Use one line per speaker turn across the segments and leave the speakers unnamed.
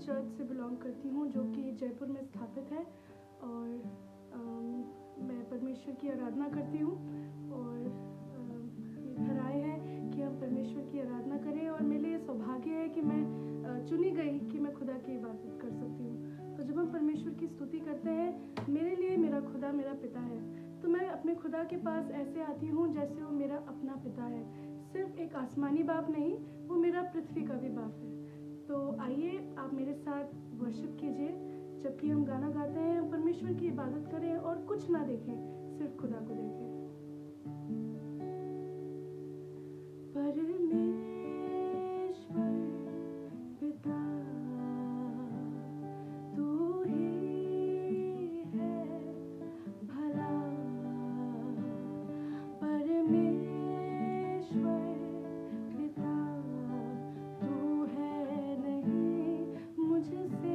Church से belong करती हूँ जो कि जयपुर में स्थापित है और मैं परमेश्वर की आराधना करती हूँ और घर आए हैं कि हम परमेश्वर की आराधना करें और मेरे लिए सौभाग्य है कि मैं चुनी गई कि मैं खुदा की इबादत कर सकती हूँ। तो जब हम परमेश्वर की स्तुति करते हैं, मेरे लिए मेरा खुदा मेरा पिता है, तो मैं अपने खुदा के पास ऐसे आती हूँ जैसे वो मेरा अपना पिता है। सिर्फ एक आसमानी बाप नहीं, वो मेरा पृथ्वी का भी बाप है। तो आइए आप मेरे साथ वर्शिप कीजिए। जबकि हम गाना गाते हैं, हम परमेश्वर की इबादत करें और कुछ ना देखें, सिर्फ खुदा को देखें। परमेश्वर पिता तू ही है भला, परमेश्वर पिता तू है नहीं मुझसे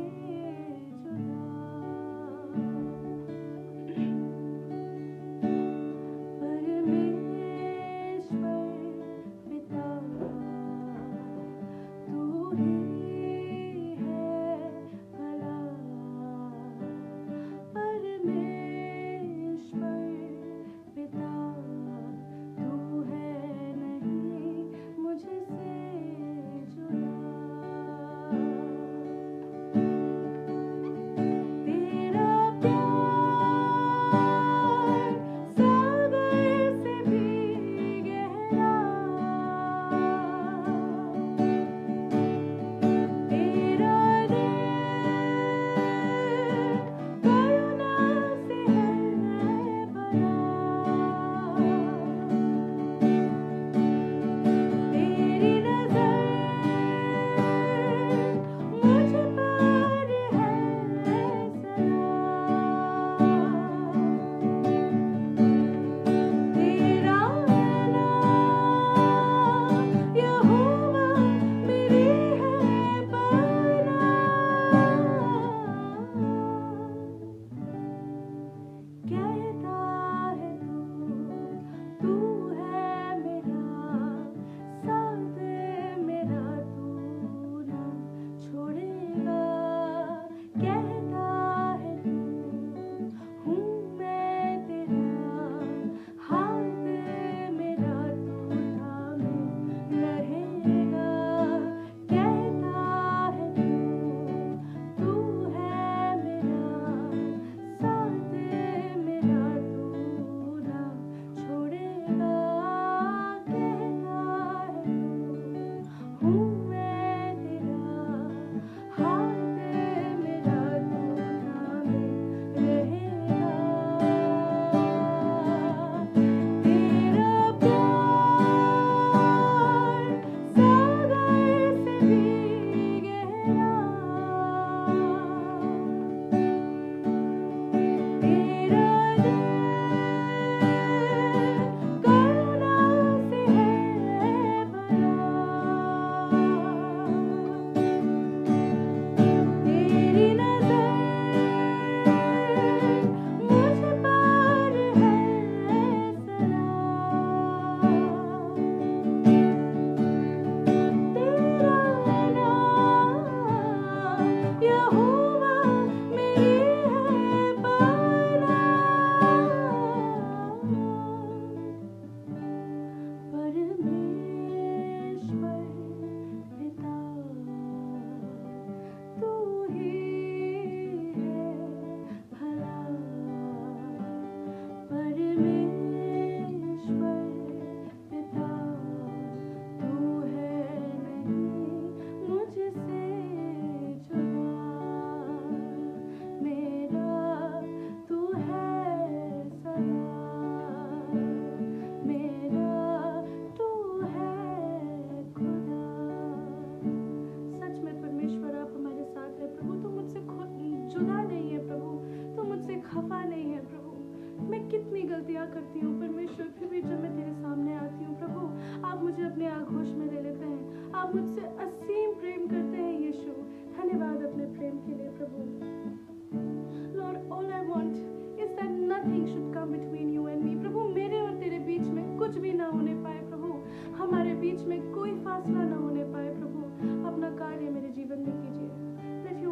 जुदा, करती हूँ परमेश्वर, फिर भी जब मैं तेरे सामने आती हूँ प्रभु, आप मुझे अपने आगोश में ले लेते हैं। आप मुझसे असीम प्रेम करते हैं यीशु। धन्यवाद अपने प्रेम के लिए प्रभु। Lord, all I want is that nothing should come between you and me। प्रभु, मेरे और तेरे बीच में कुछ भी ना होने पाए प्रभु, हमारे बीच में कोई फासला ना होने पाए प्रभु। अपना कार्य मेरे जीवन में कीजिए। Let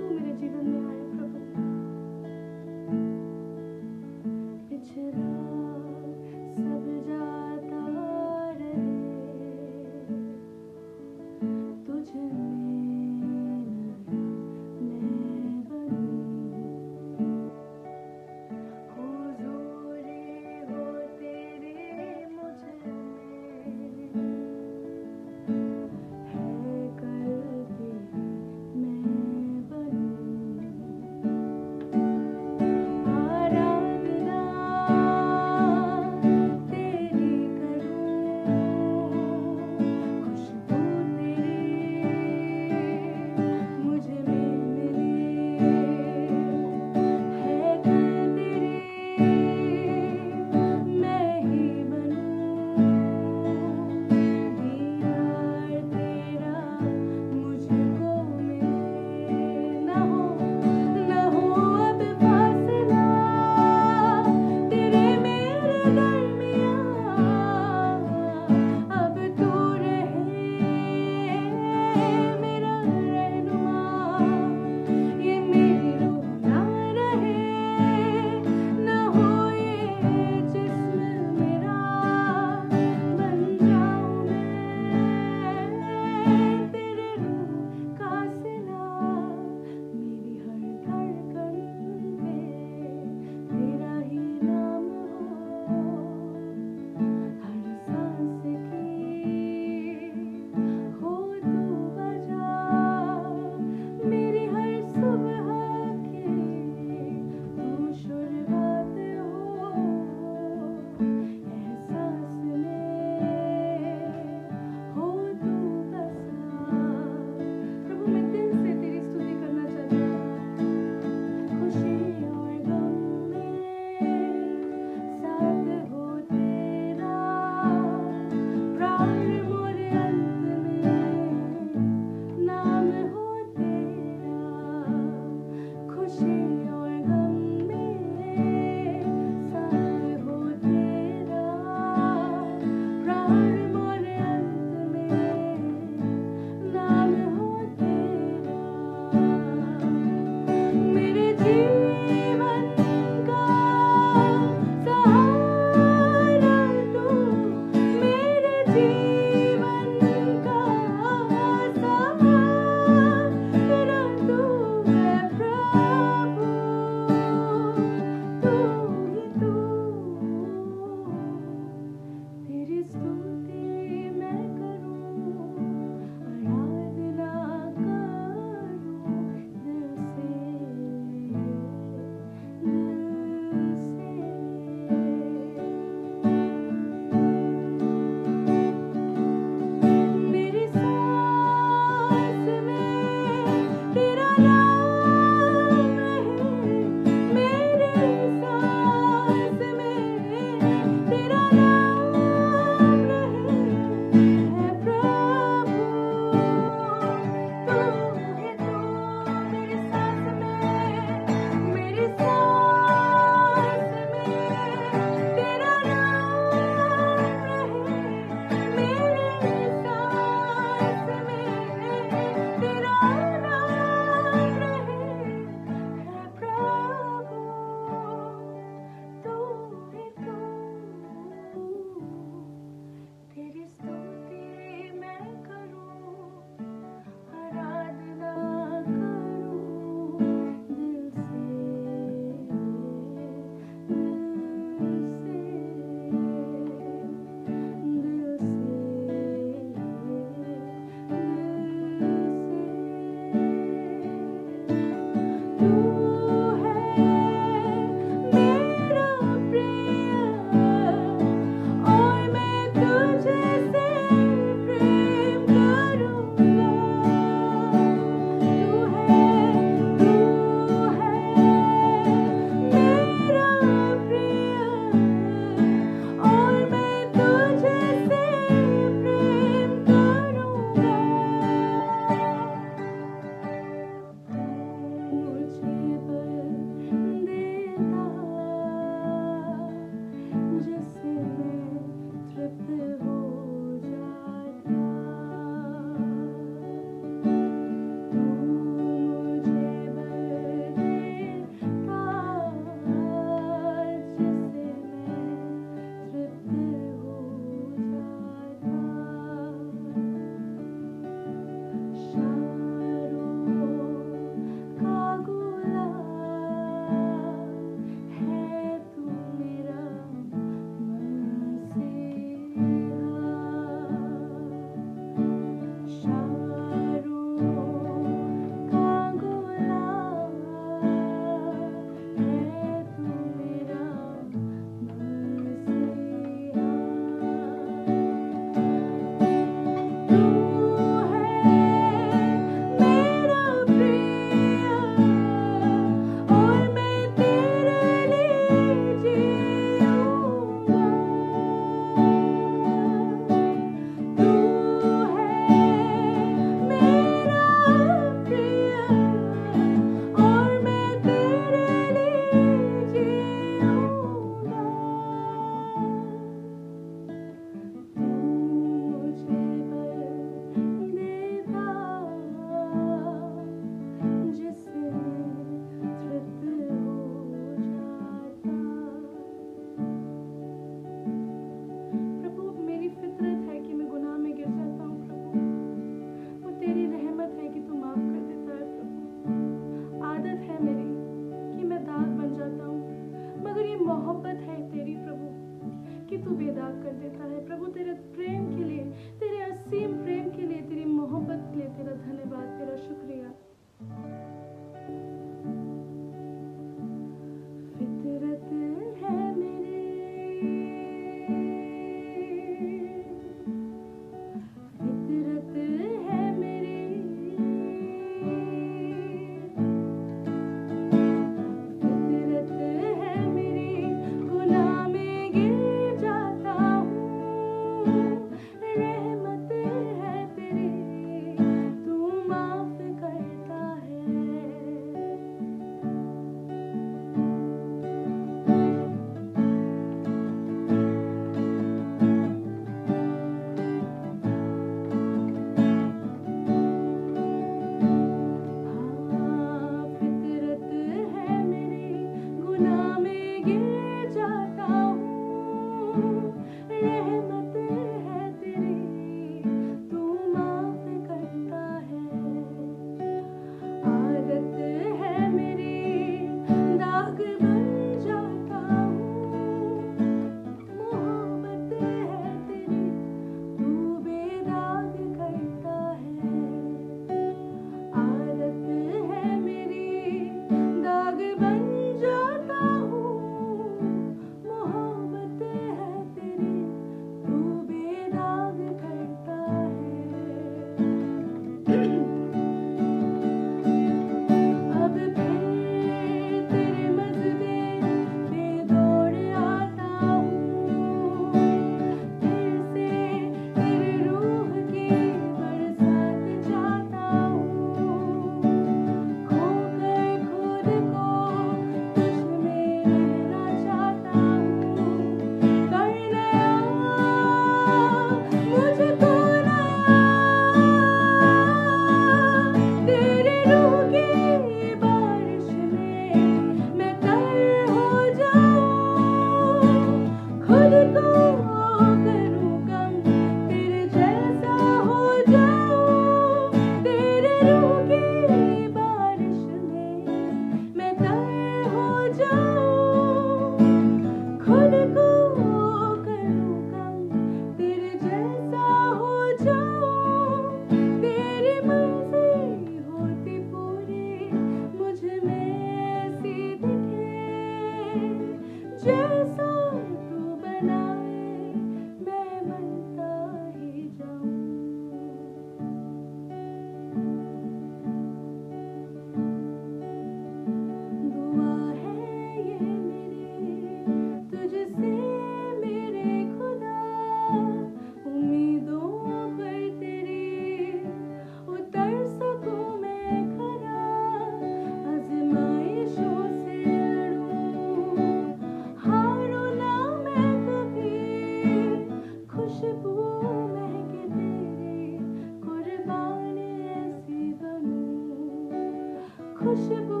खुशबू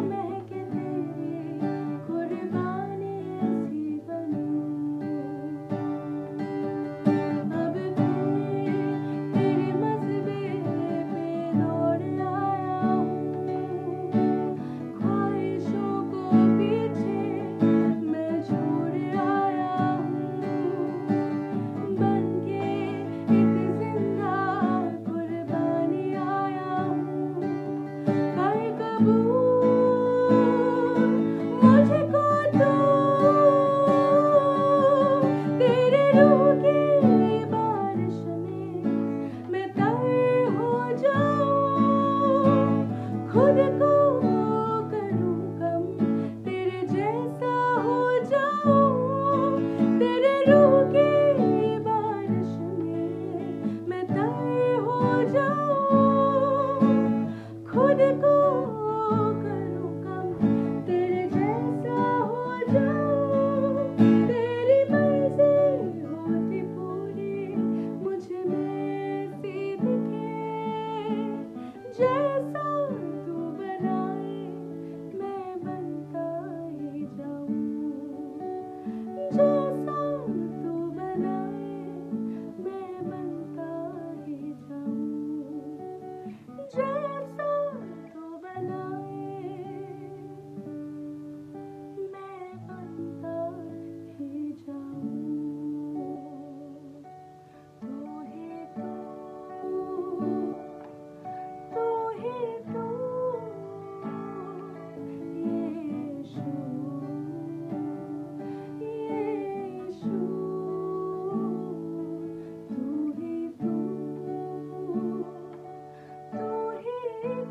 महके तेरी कुर्बानी ऐसी बनूं। अब तेरे मज़बे पे दौड़ आया हूँ, ख्वाहिशों को पीछे मैं छोड़ आया हूँ, बन के एक जिंदा कुर्बानी आया हूँ। कर कबूल मुझको तू, तेरे रूह की बारिश में मैं तर हो जाऊं, खुद को करूं कम, तेरे जैसा हो जाऊं, तेरे रूह की बारिश में मैं तर हो जाऊं, खुद को करूं कम, तेरे जैसा हो जाऊं, तेरी मर्जी होती पूरी मुझ में सी दिखे, जैसा तू बनाए मैं बनता ही जाऊं, जैसा तू बनाए मैं बनता ही जाऊं, जैसा तू बनाए मैं बनता ही जाऊं। तू ही तू, तू ही तू, यीशु, यीशु, तू ही तू, तू ही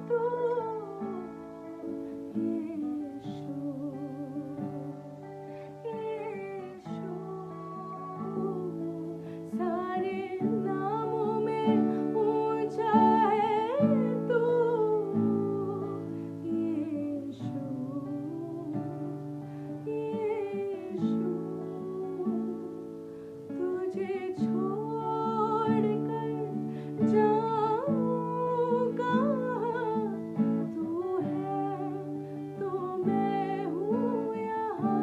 तू, यीशु, यीशु। सारे नामों में ऊंचा है तू, यीशु, यीशु। तुझे छोड़कर जाऊं कहाँ, तू है तो मैं हूँ यहाँ।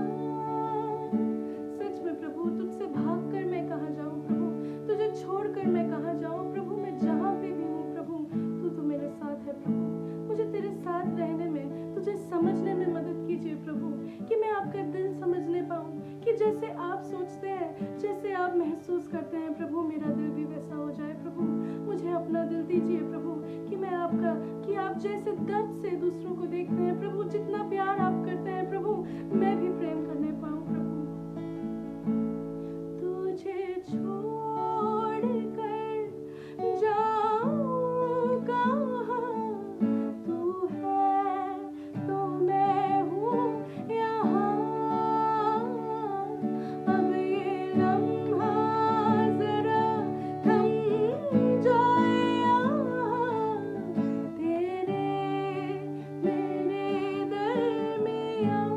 सच में प्रभु, तुझसे भागकर मैं कहाँ जाऊँ प्रभु, तुझे छोड़कर मैं कहाँ जाऊँ प्रभु, मैं जहाँ पे भी हूँ प्रभु तू तो मेरे साथ है प्रभु। मुझे तेरे साथ रहने में, तुझे समझने में मदद कीजिए प्रभु, कि मैं आपका दिल समझने पाऊँ, कि जैसे आप सोचते हैं, जैसे आप महसूस करते हैं प्रभु, मेरा दिल भी वैसा हो जाए प्रभु। मुझे अपना दिल दीजिए प्रभु, कि मैं आपका, कि आप जैसे दर्द से दूसरों को देखते हैं प्रभु, जितना प्यार आप करते हैं प्रभु, मैं भी प्रेम करने पाऊँ प्रभु। तुझे छोड़कर जाऊं कहाँ, तू है तो मैं हूँ यहाँ। अब ये लम्हा जरा थम जाए यहाँ, तेरे मेरे दरमियाँ।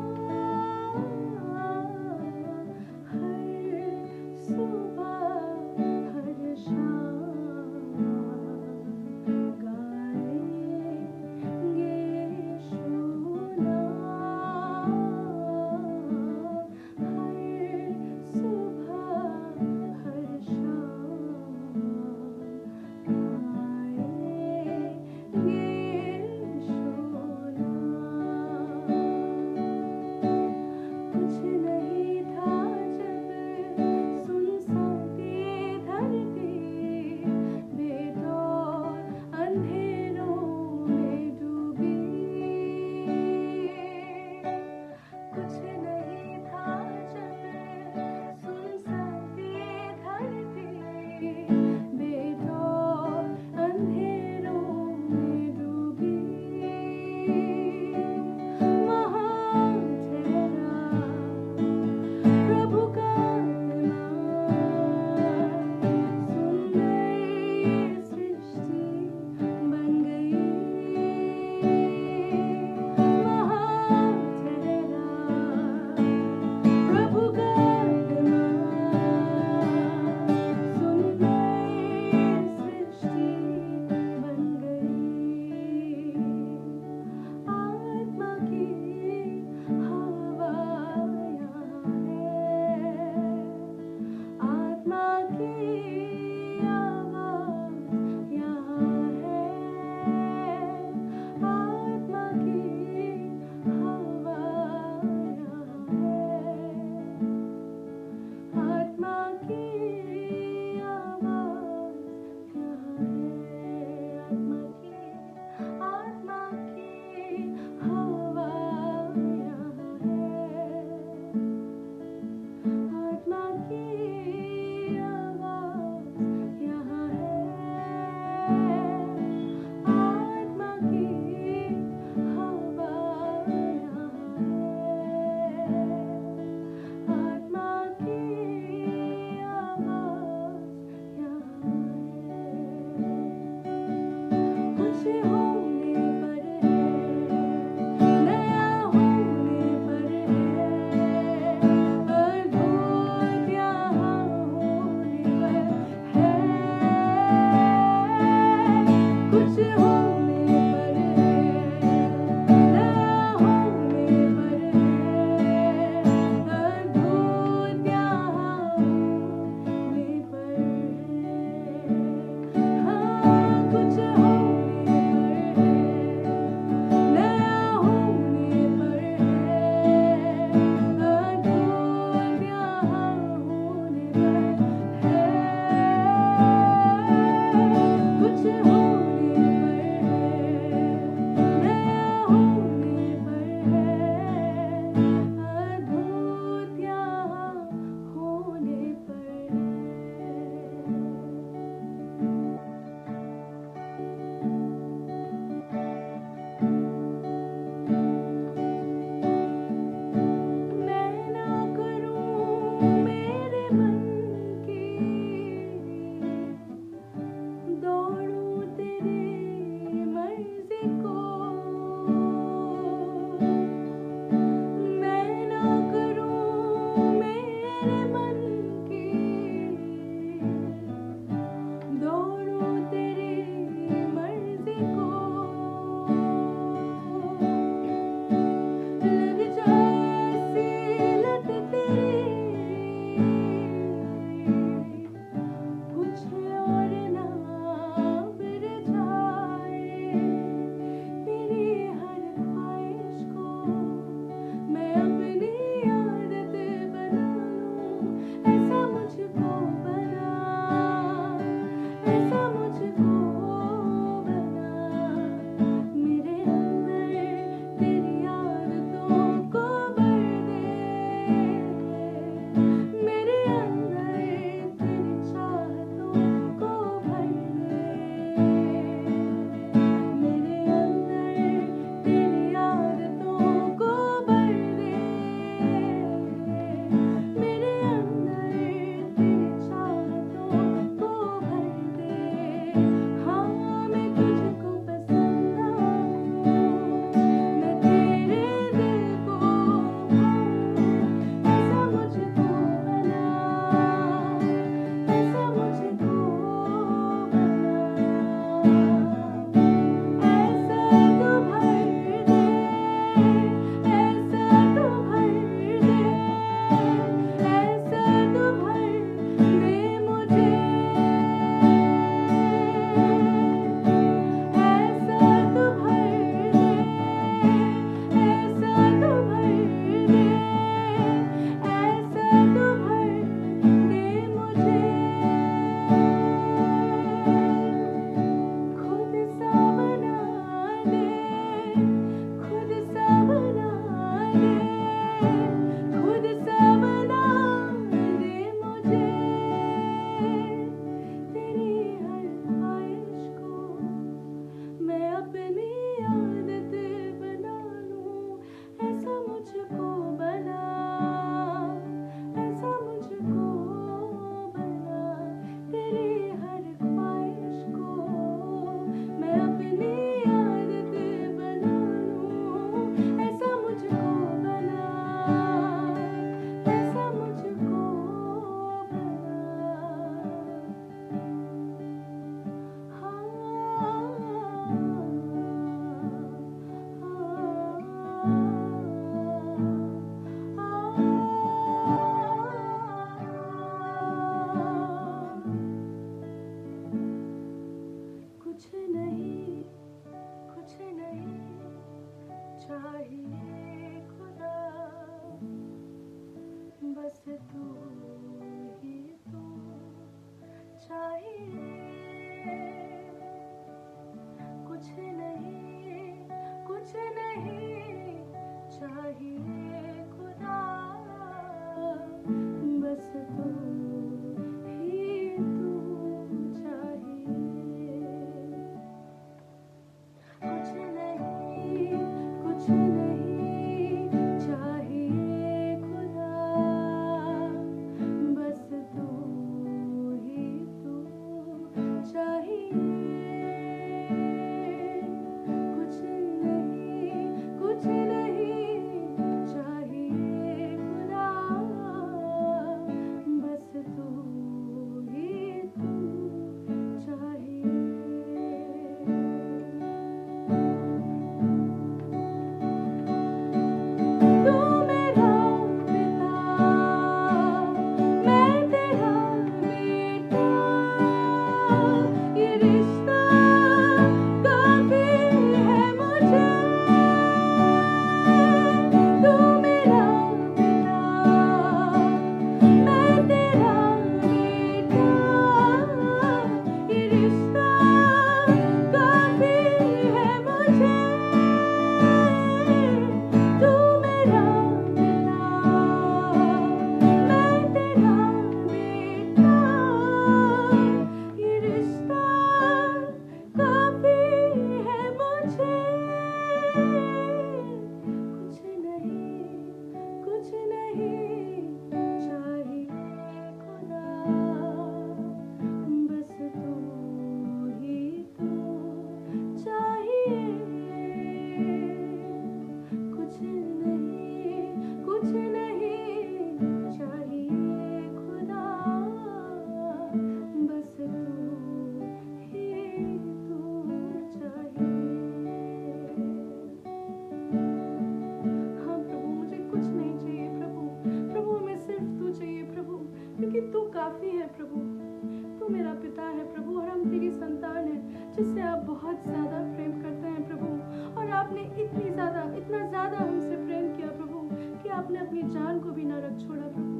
अपनी जान को भी न रख छोड़ा प्रभु।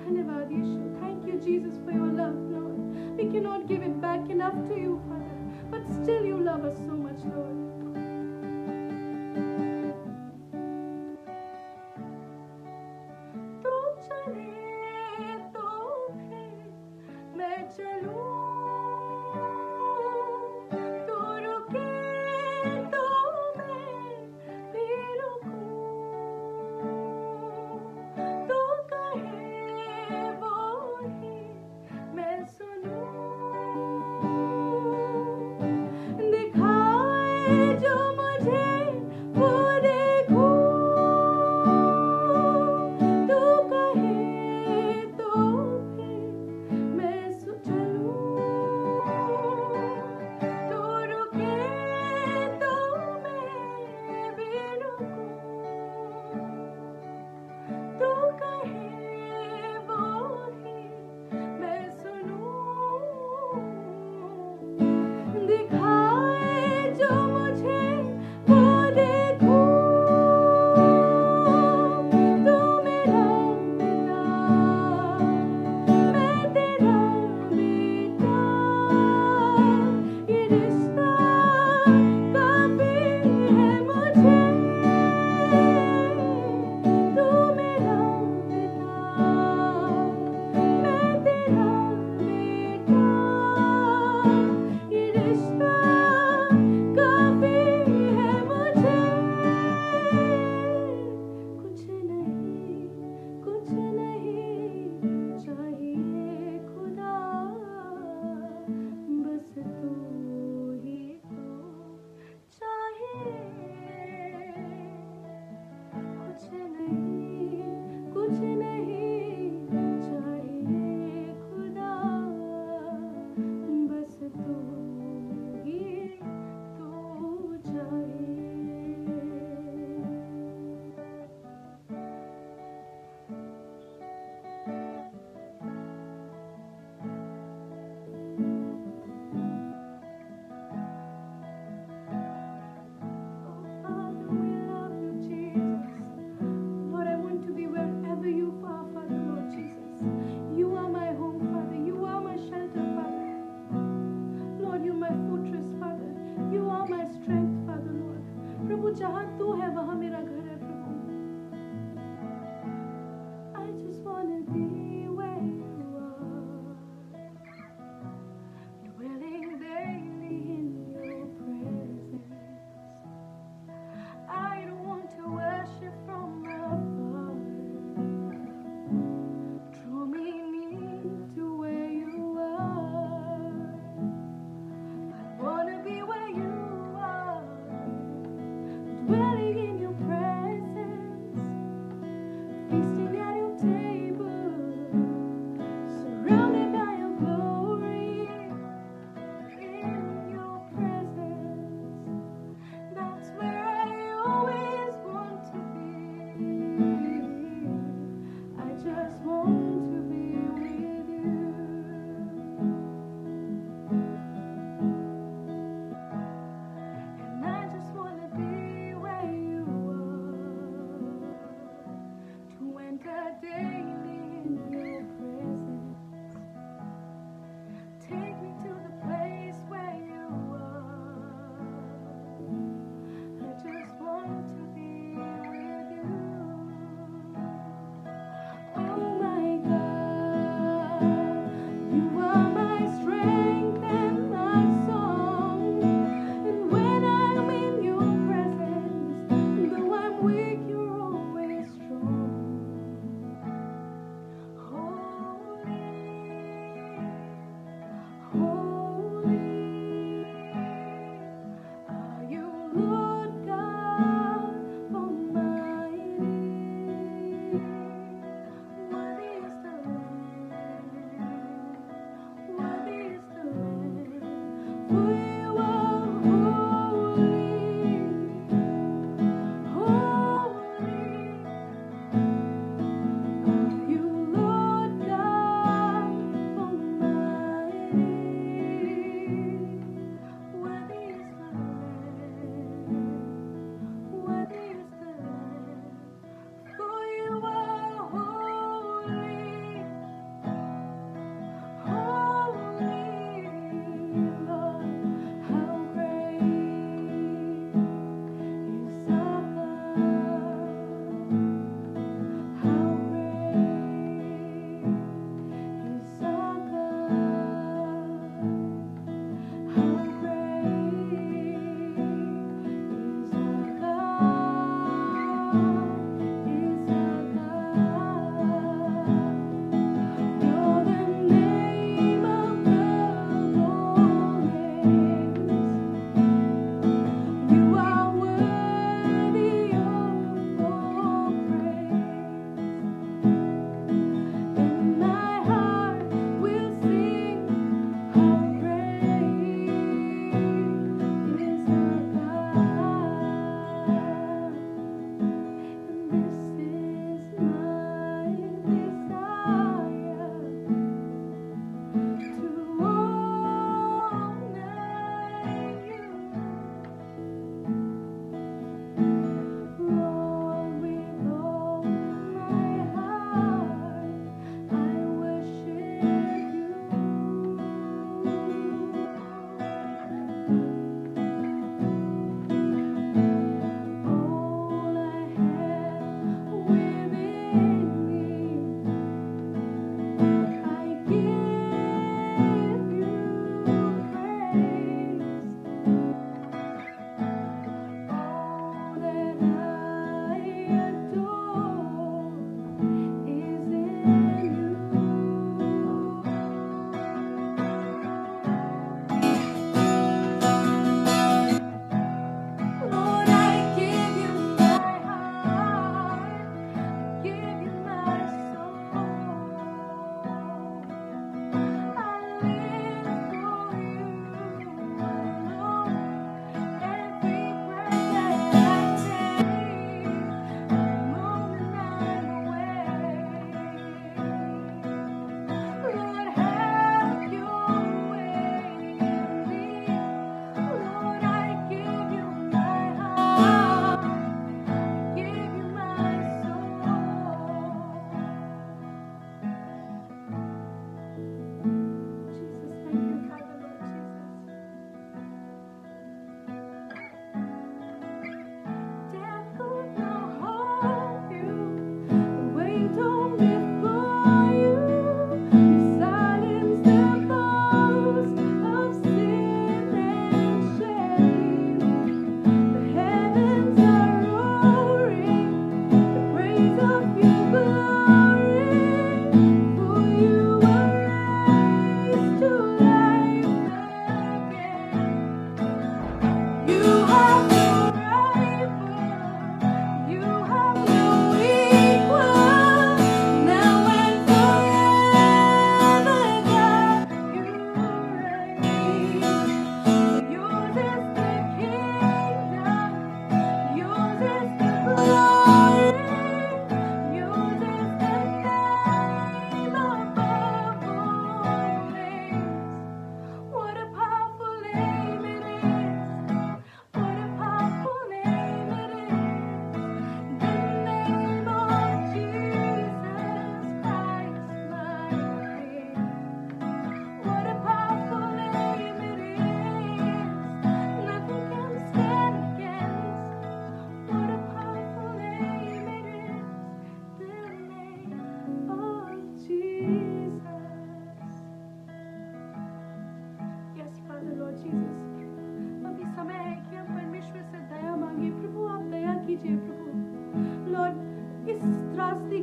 धन्यवाद यीशु। Thank you Jesus for your love, Lord. We cannot give it back enough to you, Father, but still you love us so much, Lord. तू चले तो फिर मैं चलूं, तू रुके तो मैं भी रुकूं, तू कहे वो ही मैं सुनूं, दिखाए जो मुझे वो देखूं, तू कहे तो फिर मैं चलूं, तू रुके तो मैं भी रुकूं, तू कहे वो ही मैं सुनूं, दिखाए जो मुझे वो देखूं, तू मेरा पिता, मैं तेरा बेटा, ये रिश्ता काफी है मुझे, तू मेरा पिता, मैं तेरा बेटा, ये रिश्ता काफी है मुझे, कुछ नहीं चाहिए खुदा, बस तू ही तो चाहिए, कुछ नहीं चाहिए खुदा, बस तू ही तो चाहिए। Father, we love you, Jesus. Lord, I want to be wherever you are, Father, Lord Jesus. You are my home, Father. You are my shelter, Father. Lord, you're my fortress, Father. You are my strength, Father, Lord. प्रभु जहाँ तू है वहाँ मेरा घर है प्रभु. I just wanna be where you are, dwelling daily in your presence. I don't want to worship from afar. Draw me near to where you are. I wanna be where you are, dwelling in your presence.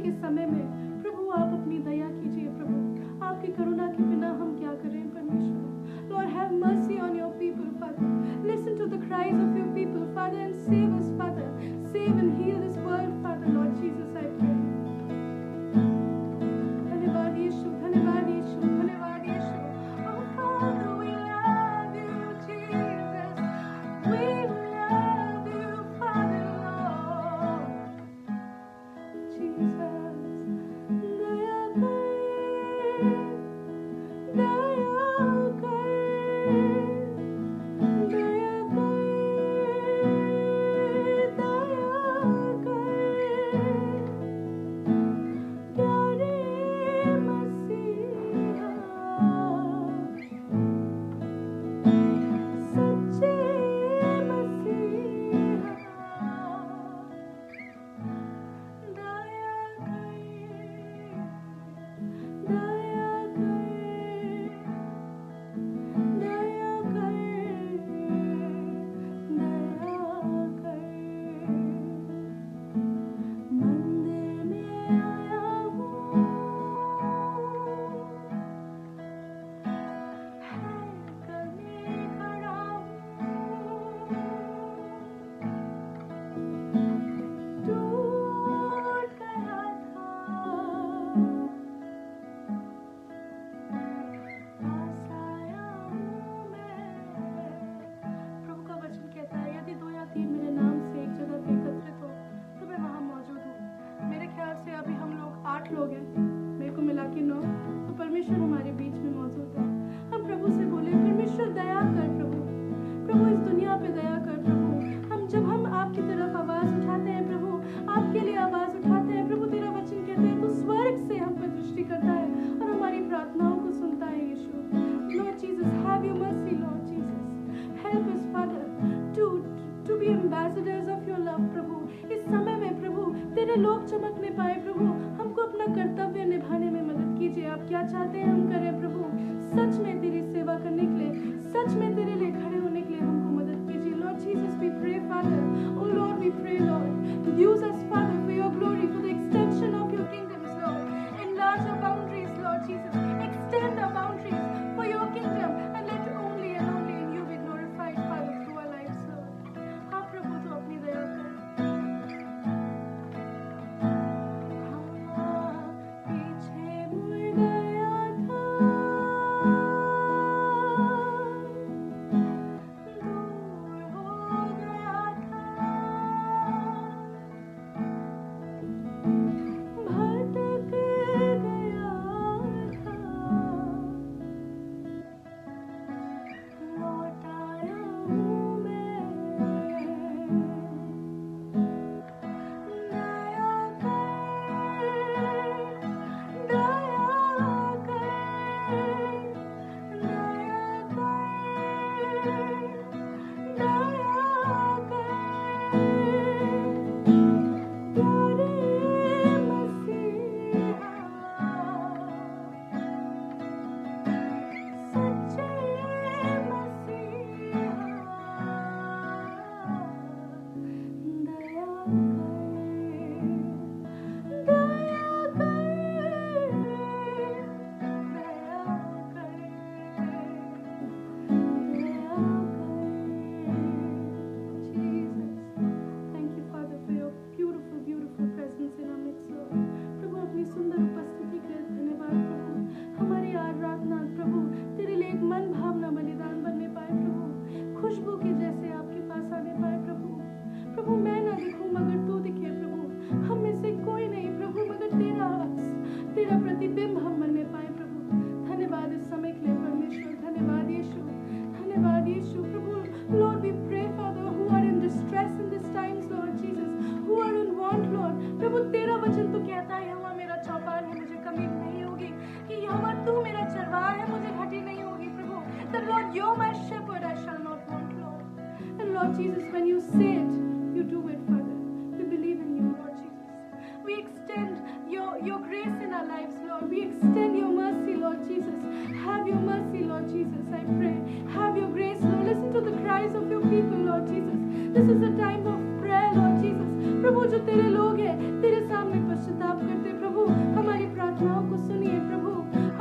के समय में प्रभु आप अपनी दया कीजिए प्रभु, आपकी करुणा के बिना हम क्या करें परमेश्वर। Lord, have mercy on your people, Father. Listen to the cries of your people, Father, and save us, Father. Save and heal this world, Father, Lord Jesus, I pray. धन्यवाद यीशु, धन्यवाद यीशु, धन्यवाद यीशु। Oh Father, we love you, Jesus. We love you, Father, Lord. Jesus, दया कर, दया कर, दया कर, दया कर, प्यारे मसीहा, सच्चे मसीहा, दया कर, दया कर, दया कर, दया कर। मंदिर में आया हूँ, हैकल में खड़ा हूँ, टूट गया था, पास आया हूँ मैं। प्रभु का वचन कहता है, यदि 2 या 3 मेरे नाम से एक जगह पे एकत्रित हो तो मैं वहाँ मौजूद हूँ। मेरे ख्याल से अभी हम लोग 8 लोग हैं, मेरे को मिला के 9, तो परमेश्वर हमारे बीच में मौजूद है। हम प्रभु से बोले, परमेश्वर दया कर प्रभु, प्रभु इस दुनिया पे दया कर प्रभु। हम आपकी तरफ आवाज उठाते हैं प्रभु, आपके लिए आवाज उठाते हैं प्रभु, तेरा वचन कहता है तू स्वर्ग से हम पर दृष्टि करता है और हमारी प्रार्थनाओं को सुनता है यीशु। Lord Jesus, have your mercy Lord Jesus, help us father to be ambassadors of your love प्रभु। इस समय में प्रभु तेरे लोग चमकने पाए प्रभु, हमको अपना कर्तव्य निभाने में मदद कीजिए। आप क्या चाहते हैं हम करें प्रभु, सच में तेरी सेवा करने के लिए, सच में तेरे लिए खड़े होने के लिए हमको मदद कीजिए। Lord Jesus, we pray Father, O Lord we pray Lord, use us Father for your glory, for the extension of your kingdoms Lord, enlarge our boundaries Lord Jesus, extend our boundaries for your kingdom, and let only and only in you be glorified Father through our lives Lord। हाँ प्रभु तो अपनी दया कर। हाँ पीछे मुड़ गया था, दूर हो गया था, भटक गया था, लौट आया हूँ मैं। दया कर, दया कर, दया कर, दया कर, प्यारे मसीहा, सच्चे मसीहा, दया कर, दया कर, दया कर, Jesus, thank you Father for your beautiful, beautiful presence in our midst Lord। प्रभु अपनी सुंदर उपस्थिति के लिए धन्यवाद प्रभु। हमारी आराधना प्रभु तेरे लिए एक मन भावना बलिदान बनने पाए प्रभु, खुशबू के जैसे आपके पास आने पाए प्रभु। प्रभु मैं ना दिखूं मगर तू दिखे प्रभु, हम में से कोई नहीं प्रभु मगर तेरा प्रतिबिंब हम बनने पाए प्रभु। धन्यवाद इस समय के लिए परमेश्वर, धन्यवाद यीशु, धन्यवाद यीशु प्रभु। Lord we pray Father who are in distress in this times Lord Jesus, who are in want Lord। प्रभु तेरा वचन तो कहता है यहोवा मेरा चौपाल है, मुझे कमी नहीं होगी, कि यहोवा तू मेरा चरवाहा है, मुझे घटी नहीं होगी प्रभु। The Lord you're my shepherd, I shall not want Lord। And Lord Jesus, when you say it, you do it Father। We believe in you Lord Jesus। We extend your grace in our lives Lord, we extend your mercy Lord Jesus। Have your mercy Lord Jesus, I pray, have your grace Lord। Listen to the cries of your people Lord Jesus, this is a time of prayer Lord Jesus. प्रभु जो तेरे लोग हैं तेरे सामने पश्चाताप करते, प्रभु हमारी प्रार्थनाओं को सुनिए, प्रभु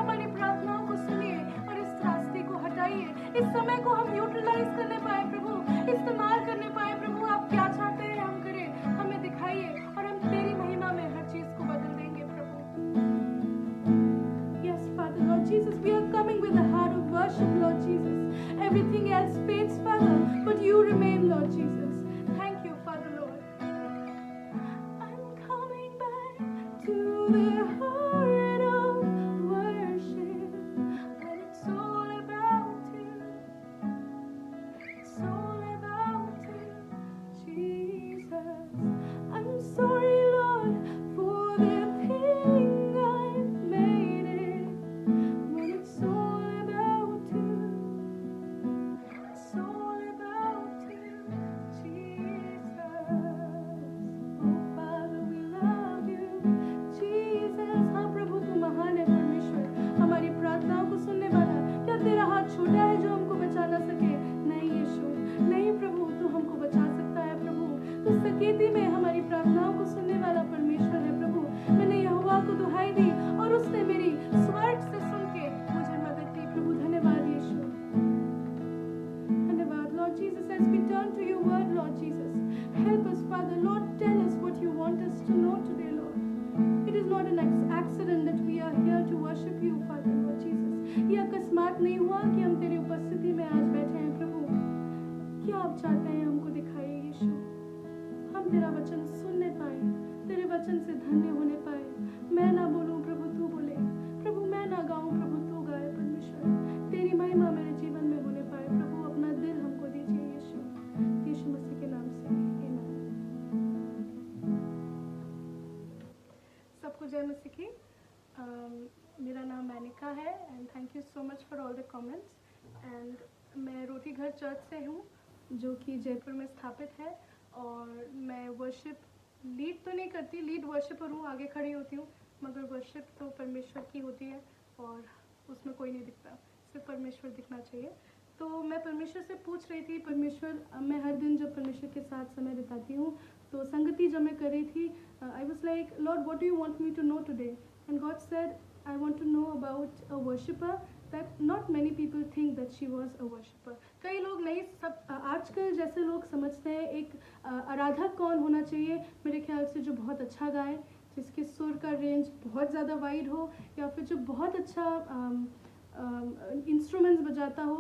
हमारी प्रार्थनाओं को सुनिए और इस रास्ते को हटाइए। इस समय को हम यूटिलाइज करने पाए प्रभु, इस्तेमाल करने पाए प्रभु। आप क्या चाहते हैं हम करें, हमें दिखाइए और हम तेरी महिमा में हर चीज को बदल देंगे प्रभु। Yes, Father, Lord Jesus, we are coming with a heart of worship, Lord Jesus. Everything else fades, Father, but you remain, Lord Jesus. Thank you, Father, Lord. I'm coming back to the heart of worship, when it's all about you. It's all about you, Jesus. I'm sorry, Lord, for the thing I've made it, when it's all about you. It's all about you, Jesus. Oh, Father, we love you, Jesus. हाँ प्रभु तू महान है परमेश्वर, हमारी प्रार्थनाओं को सुनने वाला। क्या तेरा हाथ छोटा है जो हमको बचा ना सके? नहीं यीशु, नहीं प्रभु, तू हमको बचा सकता है प्रभु। तू सकेती में हमारी प्रार्थनाओं को सुनने वाला परमेश्वर है प्रभु। मैंने यहोवा को दुहाई दी और उसने मेरी स्वर्ग से सुन के मुझे मदद दी प्रभु। धन्यवाद यीशु, धन्यवाद Lord Jesus. As we turn to your word, Lord Jesus, help us, Father. Lord, tell us what you want us to know today, Lord. It is not an accident that we are here to worship you, Father, Lord Jesus. ये अकस्मात नहीं हुआ कि हम तेरी उपस्थिति में आज बैठे हैं प्रभु। क्या आप चाहते हैं हमको दिखाइए यीशु, हम तेरा वचन सुनने पाए, तेरे वचन से धन्य होने पाए। मैं ना बोलूं प्रभु, तू बोले प्रभु, मैं ना गाऊं प्रभु, तू गाए परमेश्वर। तेरी महिमा मेरे जीवन में होने पाए प्रभु। अपना दिल हमको दीजिए यीशु, यीशु मसीह के नाम से, आमीन। सबको जय मसीह की। मेरा नाम मैनिका है and thank you so much for all the comments. And मैं रोटी घर चर्च से हूँ जो कि जयपुर में स्थापित है, और मैं वर्शिप लीड तो नहीं करती, लीड वर्शिपर हूँ, आगे खड़ी होती हूँ, मगर वर्शिप तो परमेश्वर की होती है और उसमें कोई नहीं दिखता, सिर्फ परमेश्वर दिखना चाहिए। तो मैं परमेश्वर से पूछ रही थी, परमेश्वर, मैं हर दिन जब परमेश्वर के साथ समय बिताती हूँ तो संगति जब मैं कर रही थी, I was like Lord what do you want me to know today? And God said I want to know about a worshipper that not many people think that she was a worshipper. कई लोग नहीं, सब आजकल जैसे लोग समझते हैं एक आराधक कौन होना चाहिए, मेरे ख्याल से जो बहुत अच्छा गाए, जिसके सुर का रेंज बहुत ज़्यादा वाइड हो, या फिर जो बहुत अच्छा इंस्ट्रूमेंट्स बजाता हो।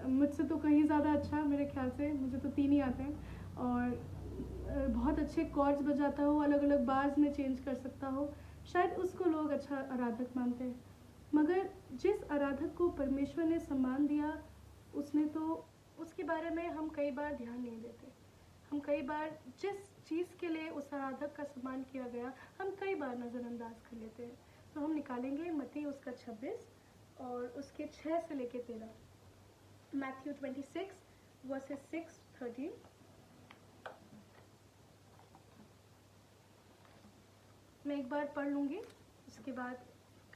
मुझसे तो कहीं ज़्यादा अच्छा, मेरे ख्याल से मुझे तो 3 ही आते हैं, और बहुत अच्छे कॉर्ड्स बजाता हो, अलग अलग बार्स में चेंज कर सकता हो, शायद उसको लोग अच्छा आराधक मानते हैं। मगर जिस आराधक को परमेश्वर ने सम्मान दिया, उसने तो उसके बारे में हम कई बार ध्यान नहीं देते। हम कई बार जिस चीज़ के लिए उस आराधक का सम्मान किया गया, हम कई बार नज़रअंदाज कर लेते हैं। तो हम निकालेंगे मत्ती उसका 26 और उसके 6 से लेके 13। Matthew 26 versus 6-13। मैं एक बार पढ़ लूँगी, उसके बाद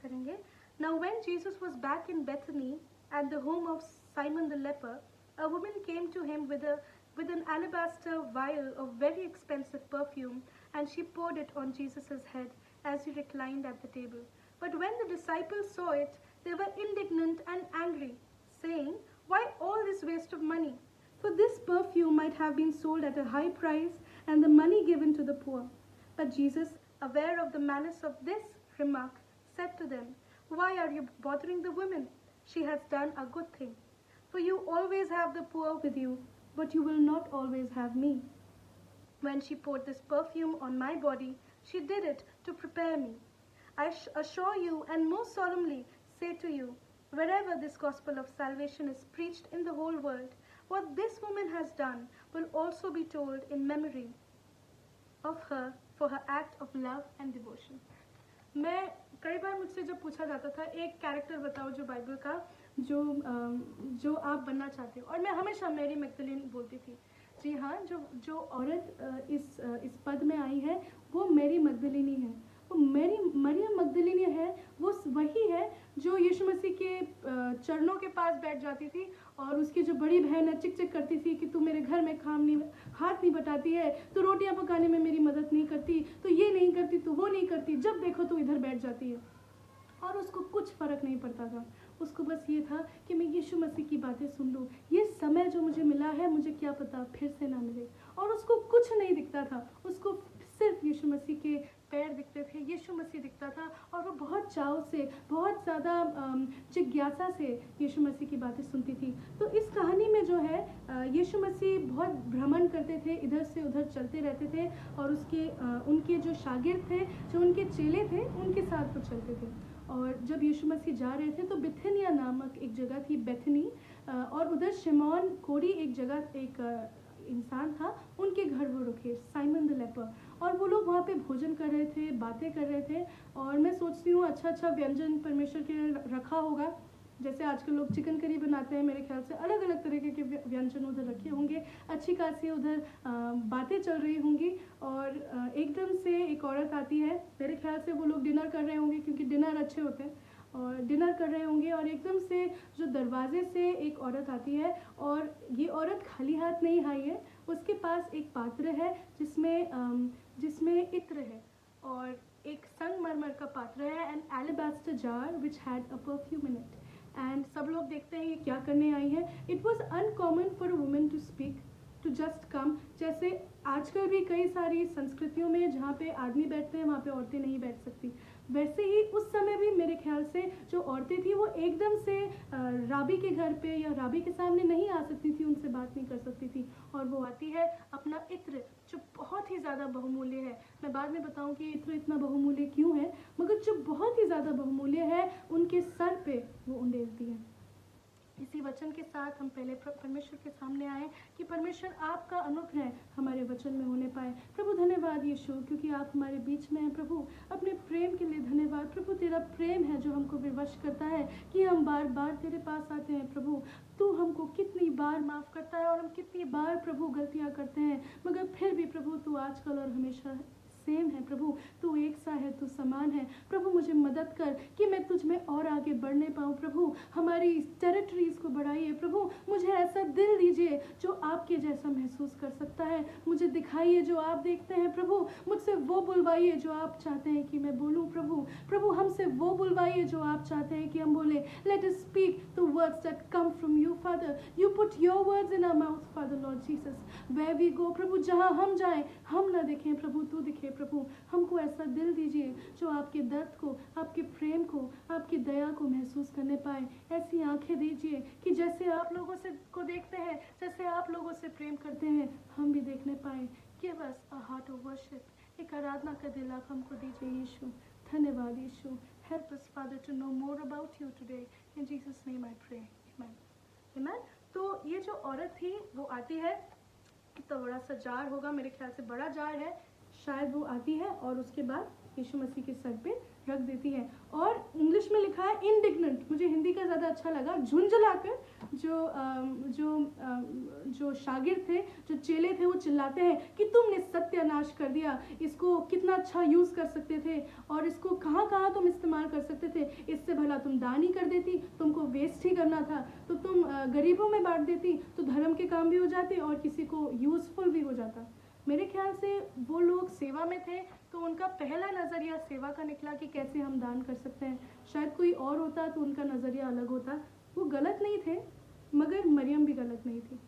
करेंगे। Now when Jesus was back in Bethany at the home of Simon the leper, a woman came to him with an alabaster vial of very expensive perfume, and she poured it on Jesus' head as he reclined at the table. But when the disciples saw it, they were indignant and angry, saying, "Why all this waste of money? For this perfume might have been sold at a high price and the money given to the poor." But Jesus, aware of the malice of this remark, said to them, "Why are you bothering the woman? She has done a good thing. For you always have the poor with you, but you will not always have me. When she poured this perfume on my body, she did it to prepare me. I assure you and most solemnly say to you, wherever this gospel of salvation is preached in the whole world, what this woman has done will also be told in memory of her for her act of love and devotion." मैं कई बार मुझसे जब पूछा जाता था एक character बताओ जो बाइबल का जो आप बनना चाहते हो, और मैं हमेशा मैरी मैग्दलीन बोलती थी। जी हाँ, जो औरत इस पद में आई है वो मैरी मैग्दलीनी है। वो तो मरियम मगदलीनी है वो वही है जो यीशु मसीह के चरणों के पास बैठ जाती थी, और उसकी जो बड़ी बहन है चिक चिक करती थी कि तू मेरे घर में हाथ नहीं बटाती है, तो रोटियां पकाने में मेरी मदद नहीं करती, तो ये नहीं करती, तो वो नहीं करती, जब देखो तो इधर बैठ जाती है। और उसको कुछ फ़र्क नहीं पड़ता था, उसको बस ये था कि मैं यीशु मसीह की बातें सुन लूँ, ये समय जो मुझे मिला है मुझे क्या पता फिर से ना मिले। और उसको कुछ नहीं दिखता था, उसको सिर्फ यीशु मसीह के पैर दिखते थे, यीशु मसीह दिखता था, और वो बहुत चाव से, बहुत ज़्यादा जिज्ञासा से यीशु मसीह की बातें सुनती थी। तो इस कहानी में जो है यीशु मसीह बहुत भ्रमण करते थे, इधर से उधर चलते रहते थे, और उनके जो शागिर्द थे, जो उनके चेले थे, उनके साथ वो चलते थे। और जब यीशु मसीह जा रहे थे तो बिथनिया नामक एक जगह थी, बेथनी, और उधर शिमोन कोरी एक जगह एक इंसान था, उनके घर वो रुके, साइमन द लेपर, और वो लोग वहाँ पे भोजन कर रहे थे, बातें कर रहे थे। और मैं सोचती हूँ अच्छा अच्छा व्यंजन परमेश्वर के लिए रखा होगा, जैसे आजकल लोग चिकन करी बनाते हैं, मेरे ख्याल से अलग अलग तरीके के व्यंजन उधर रखे होंगे, अच्छी खासी उधर बातें चल रही होंगी। और एकदम से एक औरत आती है, मेरे ख्याल से वो लोग डिनर कर रहे होंगे क्योंकि डिनर अच्छे होते हैं, और डिनर कर रहे होंगे, और एकदम से जो दरवाजे से एक औरत आती है, और ये औरत खाली हाथ नहीं आई है, उसके पास एक पात्र है जिसमें इत्र है, और एक संगमरमर का पात्र है, an alabaster jar which had a perfume in it. And सब लोग देखते हैं ये क्या करने आई है। It was uncommon for a woman to speak, to just come. जैसे आजकल भी कई सारी संस्कृतियों में जहाँ पे आदमी बैठते हैं वहाँ पे औरतें नहीं बैठ सकती, वैसे ही उस समय भी मेरे ख्याल से जो औरतें थी वो एकदम से राबी के घर पे या राबी के सामने नहीं आ सकती थी, उनसे बात नहीं कर सकती थी। और वो आती है अपना इत्र, जो बहुत ही ज़्यादा बहुमूल्य है। मैं बाद में बताऊं कि इत्र इतना बहुमूल्य क्यों है, मगर जो बहुत ही ज़्यादा बहुमूल्य है उनके सर पे वो उंडेलती है। इसी वचन के साथ हम पहले परमेश्वर के सामने आए कि परमेश्वर आपका अनुग्रह हमारे वचन में होने पाए। प्रभु धन्यवाद यीशु, क्योंकि आप हमारे बीच में हैं। प्रभु अपने प्रेम के लिए धन्यवाद। प्रभु तेरा प्रेम है जो हमको विवश करता है कि हम बार बार तेरे पास आते हैं। प्रभु तू हमको कितनी बार माफ़ करता है, और हम कितनी बार प्रभु गलतियाँ करते हैं, मगर फिर भी प्रभु तू आजकल और हमेशा सेम है। प्रभु तू एक सा है, तू समान है। प्रभु मुझे मदद कर कि मैं तुझ में और आगे बढ़ने पाऊँ। प्रभु हमारी टेरिटरीज को बढ़ाइए। प्रभु मुझे ऐसा दिल दीजिए जो आपके जैसा महसूस कर सकता है। मुझे दिखाइए जो आप देखते हैं। प्रभु मुझसे वो बुलवाइए जो आप चाहते हैं कि मैं बोलूँ। प्रभु हमसे वो बुलवाइए जो आप चाहते हैं कि हम बोले। Let us speak the words that come from you Father. You put your words in our mouth Father Lord Jesus. Where we go प्रभु, जहाँ हम जाएं हम ना देखें प्रभु, तू दिखे। प्रभु हमको ऐसा दिल दीजिए जो आपके दर्द को, आपके प्रेम को, आपकी दया को महसूस करने पाए। ऐसी आंखें दीजिए कि जैसे आप लोगों से को देखते हैं, जैसे आप लोगों से प्रेम करते हैं, हम भी देखने पाए। Give us a heart of worship, एक आराधना का दिल आप हमको दीजिए यीशु। धन्यवाद यीशु। Help us father to know more about you today. In Jesus name I pray, amen. Amen. तो ये जो औरत थी वो आती है, कितना बड़ा सा जार होगा, मेरे ख्याल से बड़ा जार है, शायद वो आती है और उसके बाद यीशु मसीह के सर पे रख देती है। और इंग्लिश में लिखा है इंडिग्नेंट, मुझे हिंदी का ज़्यादा अच्छा लगा। झुंझलाकर जो शागिर्द थे, जो चेले थे, वो चिल्लाते हैं कि तुमने सत्यानाश कर दिया, इसको कितना अच्छा यूज़ कर सकते थे, और इसको कहाँ कहाँ तुम इस्तेमाल कर सकते थे। इससे भला तुम दान ही कर देती, तुमको वेस्ट ही करना था, तो तुम गरीबों में बांट देती, तो धर्म के काम भी हो जाते और किसी को यूज़फुल भी हो जाता। मेरे ख्याल से वो लोग सेवा में थे, तो उनका पहला नज़रिया सेवा का निकला कि कैसे हम दान कर सकते हैं। शायद कोई और होता तो उनका नज़रिया अलग होता। वो गलत नहीं थे, मगर मरियम भी गलत नहीं थी।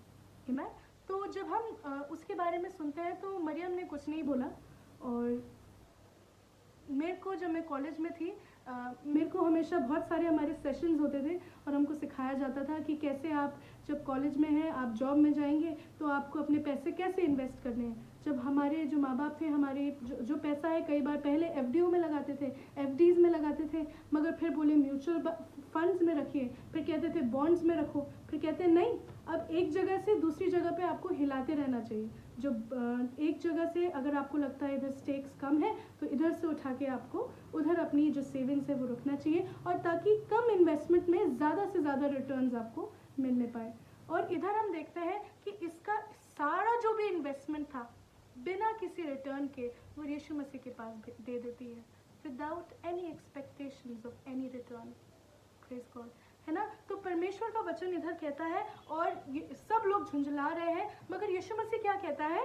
आमीन। तो जब हम उसके बारे में सुनते हैं तो मरियम ने कुछ नहीं बोला। और मेरे को, जब मैं कॉलेज में थी, मेरे को हमेशा बहुत सारे हमारे सेशंस होते थे और हमको सिखाया जाता था कि कैसे आप जब कॉलेज में हैं, आप जॉब में जाएंगे तो आपको अपने पैसे कैसे इन्वेस्ट करने हैं। जब हमारे जो माँ बाप थे, हमारे जो पैसा है, कई बार पहले एफडीओ में लगाते थे, एफडीज में लगाते थे, मगर फिर बोले म्यूचुअल फंड्स में रखिए, फिर कहते थे बॉन्ड्स में रखो, फिर कहते नहीं, अब एक जगह से दूसरी जगह पे आपको हिलाते रहना चाहिए। जो एक जगह से अगर आपको लगता है इधर स्टेक्स कम है, तो इधर से उठा के आपको उधर अपनी जो सेविंग्स है वो रखना चाहिए, और ताकि कम इन्वेस्टमेंट में ज़्यादा से ज़्यादा रिटर्न्स आपको मिलने पाए। और इधर हम देखते हैं कि इसका सारा जो भी इन्वेस्टमेंट था बिना किसी रिटर्न के वो यीशु मसीह के पास दे देती है। without any expectations of any return. Praise God. है ना? तो परमेश्वर का वचन इधर कहता है और सब लोग झुंझला रहे हैं, मगर यीशु मसीह क्या कहता है?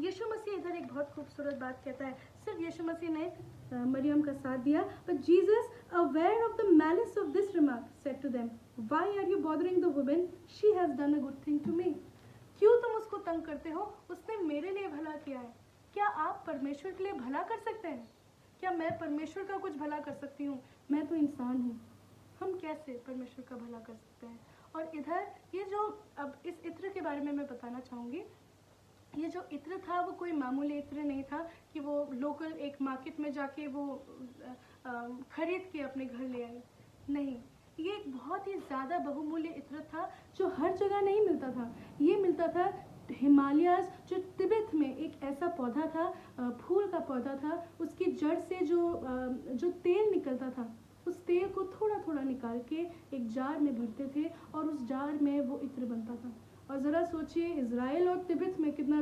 यीशु मसीह इधर एक बहुत खूबसूरत बात कहता है. सिर्फ यीशु मसीह ने मरियम का साथ दिया, but Jesus, aware of the malice of this remark, said to them, "Why are you bothering the woman? She has done a good thing to me." क्यों तुम उसको तंग करते हो? उसने मेरे लिए भला किया है. क्या आप परमेश्वर के लिए भला कर सकते हैं? क्या मैं परमेश्वर का कुछ भला कर सकती हूँ? मैं तो इंसान हूँ. हम कैसे परमेश्वर का भला कर सकते हैं? और इधर ये जो अब इस इत्र के बारे में मैं बताना चाहूँगी. ये जो इत्र था वो कोई मामूली इत्र नहीं था कि वो लोकल एक मार्केट में जाके वो खरीद के अपने घर ले आए. नहीं, ये एक बहुत ही ज़्यादा बहुमूल्य इत्र था जो हर जगह नहीं मिलता था. ये मिलता था हिमालयाज़, जो तिब्बत में एक ऐसा पौधा था, फूल का पौधा था. उसकी जड़ से जो तेल निकलता था, उस तेल को थोड़ा थोड़ा निकाल के एक जार में भरते थे और उस जार में वो इत्र बनता था. और ज़रा सोचिए, इज़राइल और तिब्बत में कितना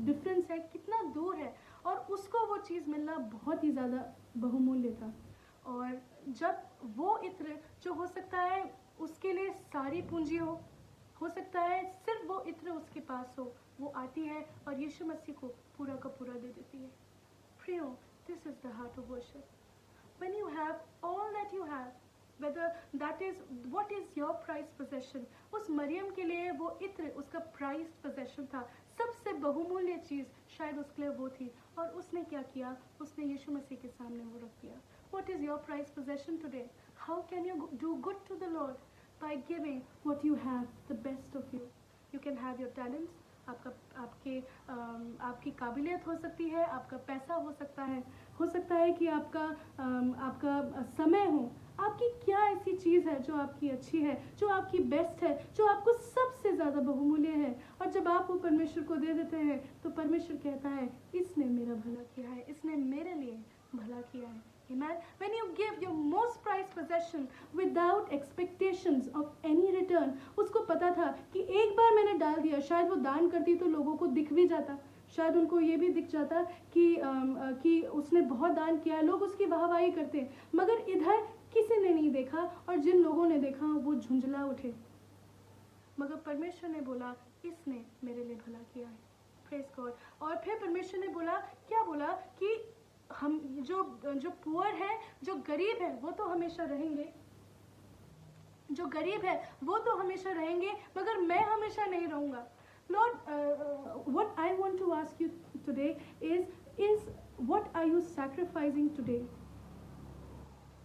डिफरेंस है, कितना दूर है, और उसको वो चीज़ मिलना बहुत ही ज़्यादा बहुमूल्य था. और जब वो इत्र जो हो सकता है उसके लिए सारी पूंजी हो सकता है सिर्फ वो इत्र उसके पास हो, वो आती है और यीशु मसीह को पूरा का पूरा दे देती है. प्रियो, this is the heart of worship. When you have all that you have, whether that is what is your prized possession, उस मरियम के लिए वो इत्र उसका prized possession था. सबसे बहुमूल्य चीज़ शायद उसके लिए वो थी, और उसने क्या किया? उसने यीशु मसीह के सामने वो रख दिया. What is your prized possession today? How can you do good to the Lord? By giving what you have, the best of you. You can have your talents. आपकी काबिलियत हो सकती है, आपका पैसा हो सकता है कि आपका समय हो. आपकी क्या ऐसी चीज़ है जो आपकी अच्छी है, जो आपकी बेस्ट है, जो आपको सबसे ज़्यादा बहुमूल्य है, और जब आप वो परमेश्वर को दे देते हैं तो परमेश्वर कहता है, इसने मेरा भला किया है, इसने मेरे लिए भला किया है. Amen. When you give your most prized possession without expectations of any return, उसको पता था कि एक बार मैंने डाल दिया, शायद वो दान करती तो लोगों को दिख भी जाता, शायद उनको ये भी दिख जाता कि उसने बहुत दान किया, लोग उसकी वाहवाही करते, मगर इधर किसी ने नहीं देखा, और जिन लोगों ने देखा वो झुंझला उठे. मगर परमेश्वर ने बोला, इसने मेरे लिए भला किया है. Praise God. और फिर परमेश्वर ने बोला, क्या बोला कि हम जो पुअर है, जो गरीब है, वो तो हमेशा रहेंगे, जो गरीब है वो तो हमेशा रहेंगे, मगर मैं हमेशा नहीं रहूँगा. Lord, what I want to ask you today is what are you sacrificing today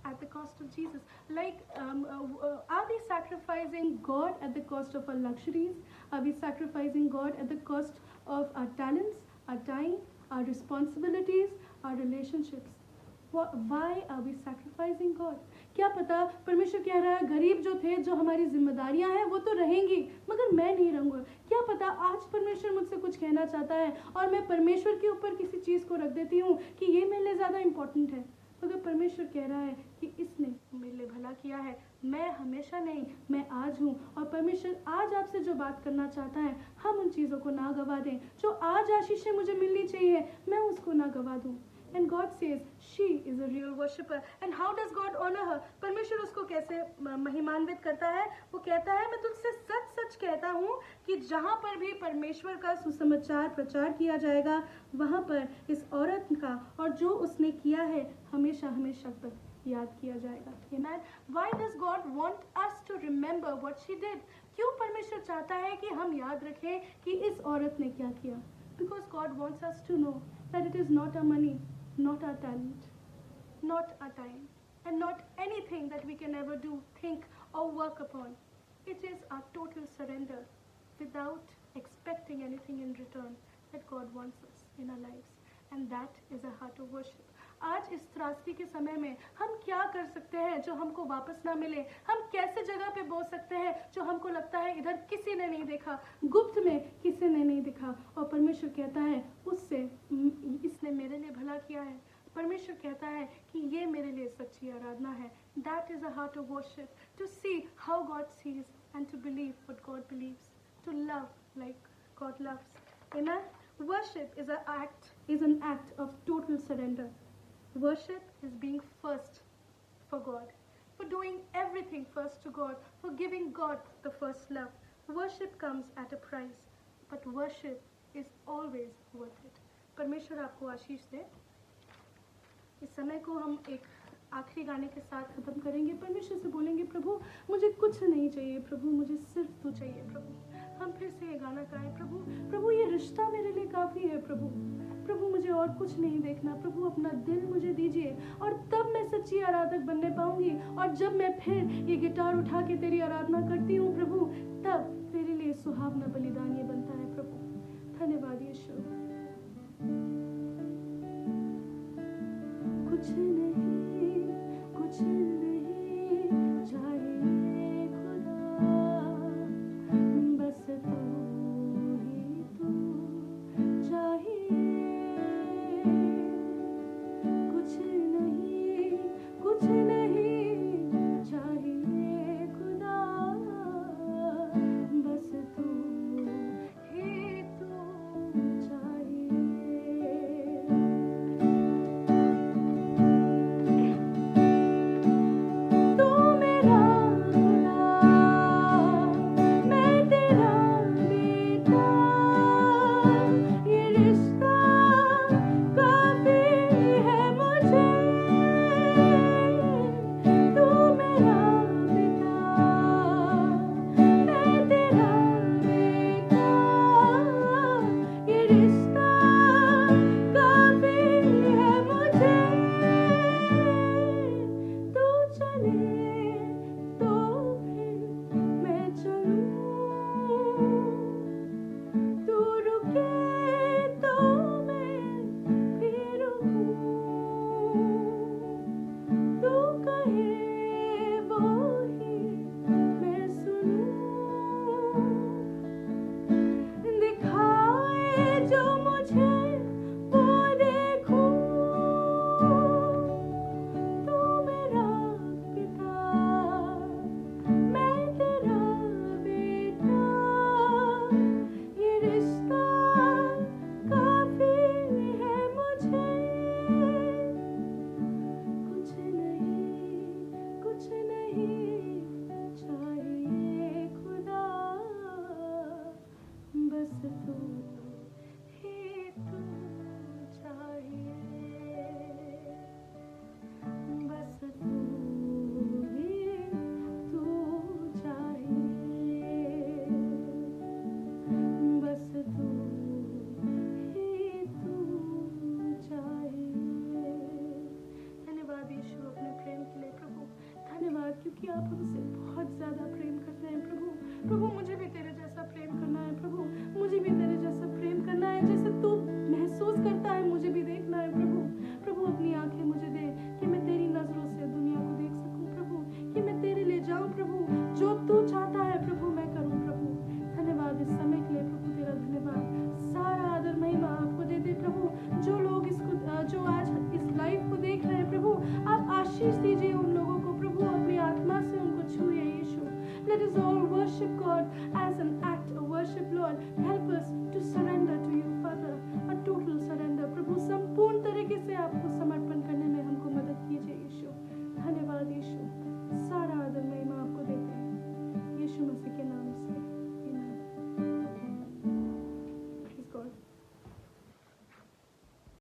at the cost of Jesus? Like, are we sacrificing God at the cost of our luxuries? Are we sacrificing God at the cost of our talents, our time, our responsibilities, our relationships? Why are we sacrificing God? क्या पता परमेश्वर कह रहा है, गरीब जो थे, जो हमारी जिम्मेदारियां हैं वो तो रहेंगी, मगर मैं नहीं रहूँगा. क्या पता आज परमेश्वर मुझसे कुछ कहना चाहता है और मैं परमेश्वर के ऊपर किसी चीज़ को रख देती हूँ कि ये मेरे लिए ज़्यादा इम्पोर्टेंट है, मगर परमेश्वर कह रहा है कि इसने मेरे लिए भला किया है. मैं हमेशा नहीं, मैं आज हूँ. और परमेश्वर आज आपसे जो बात करना चाहता है, हम उन चीज़ों को ना गवा दें. जो आज आशीषें मुझे मिलनी चाहिए, मैं उसको ना गवा दूँ. And God says she is a real worshipper. And how does God honor her? परमेश्वर उसको कैसे महिमान्वित करता है? वो कहता है, मैं तुझसे सच सच कहता हूँ कि जहाँ पर भी परमेश्वर का सुसमाचार प्रचार किया जाएगा, वहाँ पर इस औरत का और जो उसने किया है हमेशा हमेशा तक याद किया जाएगा. Amen. Why does God want us to remember what she did? क्यों परमेश्वर चाहता है कि हम याद रखें कि इस औरत ने क्या किया? Because God wants us to know that it is not our money, not our talent, not our time, and not anything that we can ever do, think, or work upon. It is our total surrender without expecting anything in return that God wants us in our lives. And that is a heart of worship. आज इस त्रासदी के समय में हम क्या कर सकते हैं जो हमको वापस ना मिले? हम कैसे जगह पे बोल सकते हैं जो हमको लगता है इधर किसी ने नहीं देखा, गुप्त में किसी ने नहीं देखा, और परमेश्वर कहता है उससे इसने मेरे लिए भला किया है. परमेश्वर कहता है कि ये मेरे लिए सच्ची आराधना है. That is a heart of worship. To see how God sees and to believe what God believes. To love like God loves. Amen. Worship is an act of total surrender.
Worship is being first for God, for doing everything first to God, for giving God the first love. Worship comes at a price, but worship is always worth it. परमेश्वर आपको आशीष दे। इस समय को हम एक आखिरी गाने के साथ खत्म करेंगे। परमेश्वर से बोलेंगे, प्रभु मुझे कुछ नहीं चाहिए, प्रभु मुझे सिर्फ तू चाहिए। प्रभु हम फिर से ये गाना गाएं, प्रभु प्रभु ये रिश्ता मेरे लिए काफ़ी है। प्रभु प्रभु मुझे और कुछ नहीं देखना। प्रभु अपना दिल मुझे दीजिए, और तब मैं सच्ची आराधक बनने पाऊंगी। और जब मैं फिर ये गिटार उठा के तेरी आराधना करती हूँ प्रभु, तब तेरे लिए सुहावना बलिदान ये बनता है। प्रभु धन्यवाद यीशु।